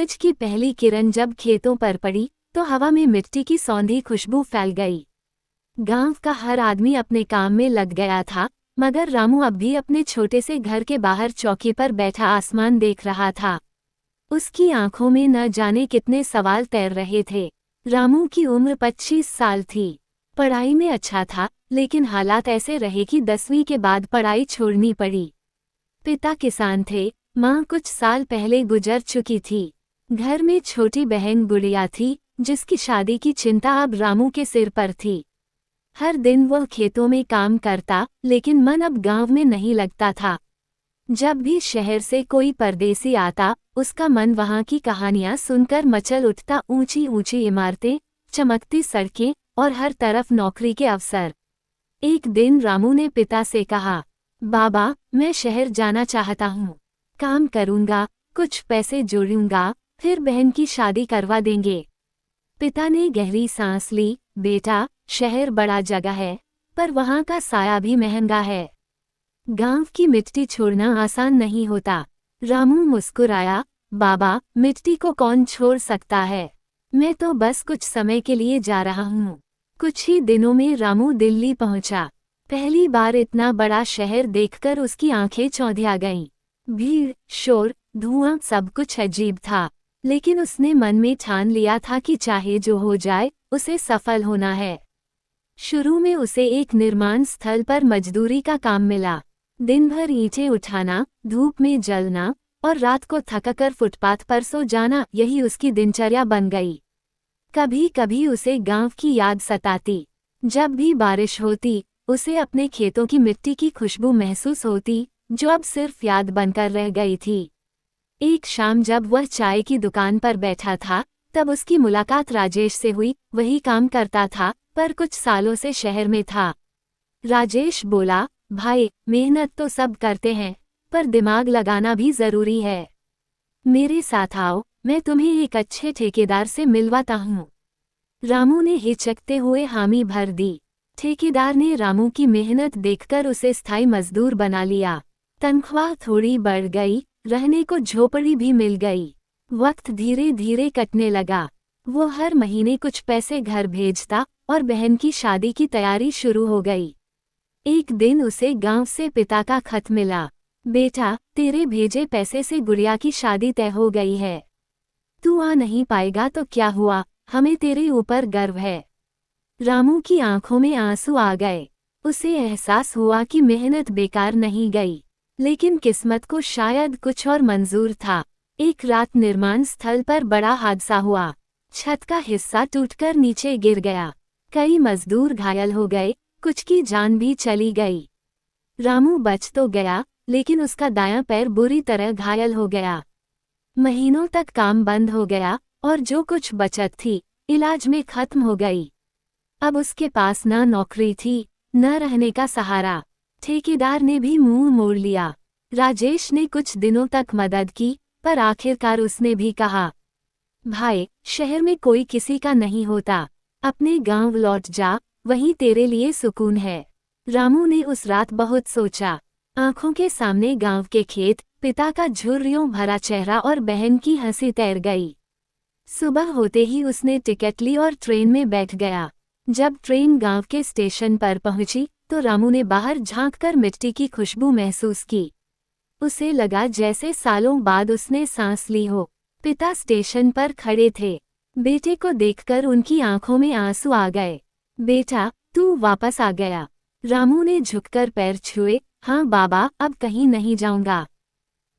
सूरज की पहली किरण जब खेतों पर पड़ी तो हवा में मिट्टी की सौंधी खुशबू फैल गई। गांव का हर आदमी अपने काम में लग गया था, मगर रामू अब भी अपने छोटे से घर के बाहर चौकी पर बैठा आसमान देख रहा था। उसकी आंखों में न जाने कितने सवाल तैर रहे थे। रामू की उम्र 25 साल थी। पढ़ाई में अच्छा था, लेकिन हालात ऐसे रहे कि 10वीं के बाद पढ़ाई छोड़नी पड़ी। पिता किसान थे, माँ कुछ साल पहले गुजर चुकी थी। घर में छोटी बहन गुड़िया थी, जिसकी शादी की चिंता अब रामू के सिर पर थी। हर दिन वह खेतों में काम करता, लेकिन मन अब गांव में नहीं लगता था। जब भी शहर से कोई परदेसी आता, उसका मन वहां की कहानियां सुनकर मचल उठता। ऊंची ऊंची इमारतें, चमकती सड़कें और हर तरफ नौकरी के अवसर। एक दिन रामू ने पिता से कहा, बाबा, मैं शहर जाना चाहता हूँ। काम करूँगा, कुछ पैसे जोड़ूंगा, फिर बहन की शादी करवा देंगे। पिता ने गहरी सांस ली, बेटा, शहर बड़ा जगह है, पर वहाँ का साया भी महंगा है। गांव की मिट्टी छोड़ना आसान नहीं होता। रामू मुस्कुराया, बाबा, मिट्टी को कौन छोड़ सकता है। मैं तो बस कुछ समय के लिए जा रहा हूँ। कुछ ही दिनों में रामू दिल्ली पहुंचा। पहली बार इतना बड़ा शहर देखकर उसकी आंखें चौंधिया गईं। भीड़, शोर, धुआं, सब कुछ अजीब था, लेकिन उसने मन में ठान लिया था कि चाहे जो हो जाए, उसे सफल होना है। शुरू में उसे एक निर्माण स्थल पर मजदूरी का काम मिला। दिन भर ईंटें उठाना, धूप में जलना और रात को थककर फुटपाथ पर सो जाना, यही उसकी दिनचर्या बन गई। कभी कभी उसे गांव की याद सताती। जब भी बारिश होती, उसे अपने खेतों की मिट्टी की खुशबू महसूस होती, जो अब सिर्फ याद बनकर रह गई थी। एक शाम जब वह चाय की दुकान पर बैठा था, तब उसकी मुलाकात राजेश से हुई। वही काम करता था, पर कुछ सालों से शहर में था। राजेश बोला, भाई, मेहनत तो सब करते हैं, पर दिमाग लगाना भी जरूरी है। मेरे साथ आओ, मैं तुम्हें एक अच्छे ठेकेदार से मिलवाता हूँ। रामू ने हिचकते हुए हामी भर दी। ठेकेदार ने रामू की मेहनत देखकर उसे स्थायी मजदूर बना लिया। तनख्वाह थोड़ी बढ़ गई, रहने को झोपड़ी भी मिल गई। वक्त धीरे धीरे कटने लगा। वो हर महीने कुछ पैसे घर भेजता और बहन की शादी की तैयारी शुरू हो गई। एक दिन उसे गांव से पिता का खत मिला, बेटा, तेरे भेजे पैसे से गुड़िया की शादी तय हो गई है। तू आ नहीं पाएगा तो क्या हुआ, हमें तेरे ऊपर गर्व है। रामू की आंखों में आंसू आ गए। उसे एहसास हुआ कि मेहनत बेकार नहीं गई, लेकिन किस्मत को शायद कुछ और मंजूर था। एक रात निर्माण स्थल पर बड़ा हादसा हुआ। छत का हिस्सा टूटकर नीचे गिर गया। कई मजदूर घायल हो गए, कुछ की जान भी चली गई। रामू बच तो गया, लेकिन उसका दायां पैर बुरी तरह घायल हो गया। महीनों तक काम बंद हो गया और जो कुछ बचत थी, इलाज में खत्म हो गई। अब उसके पास न नौकरी थी, न रहने का सहारा। ठेकेदार ने भी मुंह मोड़ लिया। राजेश ने कुछ दिनों तक मदद की, पर आखिरकार उसने भी कहा, भाई, शहर में कोई किसी का नहीं होता। अपने गांव लौट जा, वहीं तेरे लिए सुकून है। रामू ने उस रात बहुत सोचा। आंखों के सामने गांव के खेत, पिता का झुर्रियों भरा चेहरा और बहन की हंसी तैर गई। सुबह होते ही उसने टिकट ली और ट्रेन में बैठ गया। जब ट्रेन गांव के स्टेशन पर पहुंची, तो रामू ने बाहर झांककर मिट्टी की खुशबू महसूस की। उसे लगा जैसे सालों बाद उसने सांस ली हो। पिता स्टेशन पर खड़े थे। बेटे को देखकर उनकी आंखों में आंसू आ गए। बेटा, तू वापस आ गया। रामू ने झुककर पैर छुए। हाँ बाबा, अब कहीं नहीं जाऊंगा।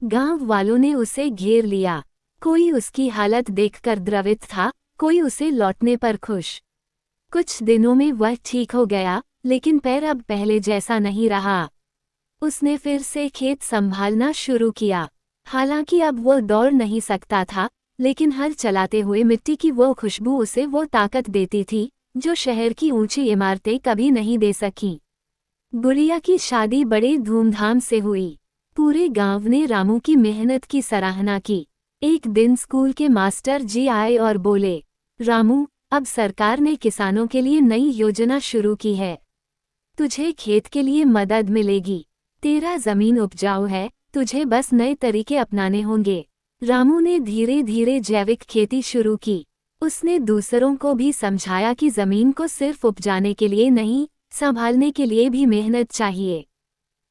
गांव वालों ने उसे घेर लिया। कोई उसकी हालत देखकर द्रवित था, कोई उसे लौटने पर खुश। कुछ दिनों में वह ठीक हो गया, लेकिन पैर अब पहले जैसा नहीं रहा। उसने फिर से खेत संभालना शुरू किया। हालांकि अब वो दौड़ नहीं सकता था, लेकिन हल चलाते हुए मिट्टी की वो खुशबू उसे वो ताकत देती थी, जो शहर की ऊंची इमारतें कभी नहीं दे सकीं। गुड़िया की शादी बड़े धूमधाम से हुई। पूरे गांव ने रामू की मेहनत की सराहना की। एक दिन स्कूल के मास्टर जी आए और बोले, रामू, अब सरकार ने किसानों के लिए नई योजना शुरू की है। तुझे खेत के लिए मदद मिलेगी। तेरा जमीन उपजाऊ है, तुझे बस नए तरीके अपनाने होंगे। रामू ने धीरे धीरे जैविक खेती शुरू की। उसने दूसरों को भी समझाया कि जमीन को सिर्फ उपजाने के लिए नहीं, संभालने के लिए भी मेहनत चाहिए।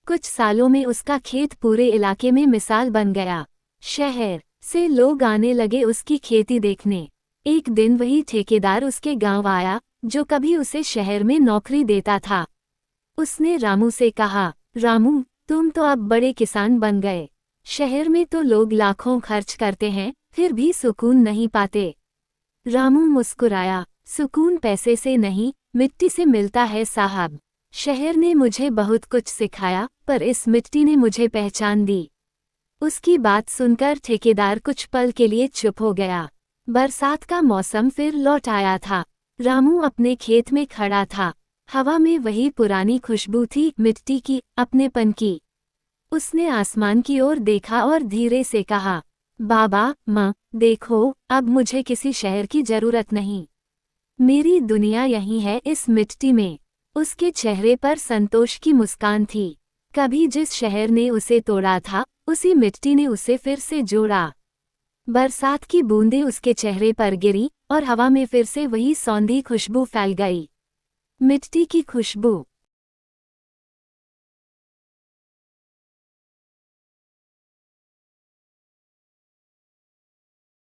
कुछ सालों में उसका खेत पूरे इलाके में मिसाल बन गया। शहर से लोग आने लगे उसकी खेती देखने। एक दिन वही ठेकेदार उसके गांव आया जो कभी उसे शहर में नौकरी देता था। उसने रामू से कहा, रामू, तुम तो अब बड़े किसान बन गए। शहर में तो लोग लाखों खर्च करते हैं, फिर भी सुकून नहीं पाते। रामू मुस्कुराया, सुकून पैसे से नहीं, मिट्टी से मिलता है साहब। शहर ने मुझे बहुत कुछ सिखाया, पर इस मिट्टी ने मुझे पहचान दी। उसकी बात सुनकर ठेकेदार कुछ पल के लिए चुप हो गया। बरसात का मौसम फिर लौट आया था। रामू अपने खेत में खड़ा था। हवा में वही पुरानी खुशबू थी, मिट्टी की, अपनेपन की। उसने आसमान की ओर देखा और धीरे से कहा, बाबा, माँ, देखो, अब मुझे किसी शहर की जरूरत नहीं। मेरी दुनिया यही है, इस मिट्टी में। उसके चेहरे पर संतोष की मुस्कान थी। कभी जिस शहर ने उसे तोड़ा था, उसी मिट्टी ने उसे फिर से जोड़ा। बरसात की बूंदें उसके चेहरे पर गिरी और हवा में फिर से वही सौंधी खुशबू फैल गई। मिट्टी की खुशबू।